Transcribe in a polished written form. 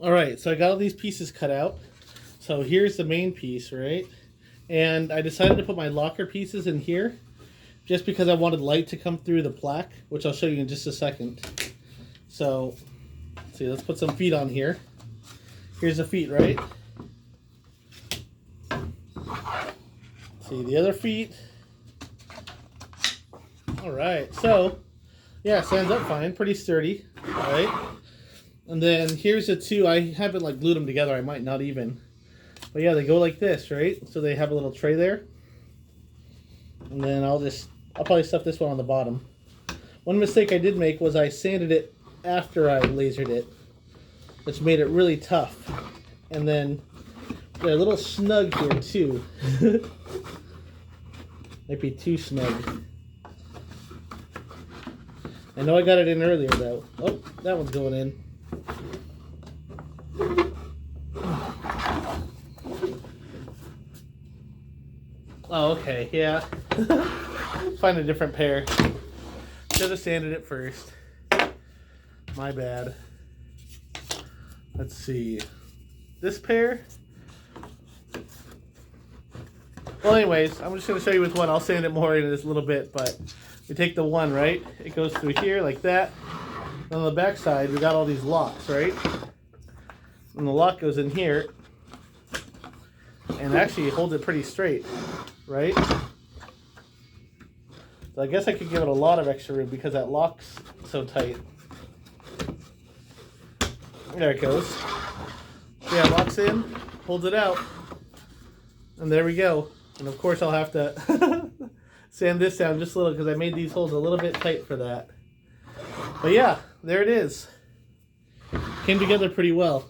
All right, so I got all these pieces cut out. So here's the main piece, right? And I decided to put my locker pieces in here just because I wanted light to come through the plaque, which I'll show you in just a second. So, let's see, let's put some feet on here. Here's the feet, right? See the other feet. All right, so yeah, stands up fine, pretty sturdy, all right? And then here's the two. I haven't like glued them together. I might not even. But yeah, they go like this, right? So they have a little tray there. And then I'll probably stuff this one on the bottom. One mistake I did make was I sanded it after I lasered it, which made it really tough. And then they're a little snug here too. Might be too snug. I know I got it in earlier though. Oh, that one's going in. Oh, okay, yeah. Find a different pair. Should have sanded it first. My bad. Let's see. This pair. Well, anyways, I'm just going to show you with one. I'll sand it more in this little bit, but we take the one, right? It goes through here like that. And on the back side, we got all these locks, right? And the lock goes in here. And actually holds it pretty straight, right? So I guess I could give it a lot of extra room because that lock's so tight. There it goes. Yeah, it locks in, holds it out. And there we go. And of course I'll have to sand this down just a little because I made these holes a little bit tight for that. But yeah, there it is. Came together pretty well.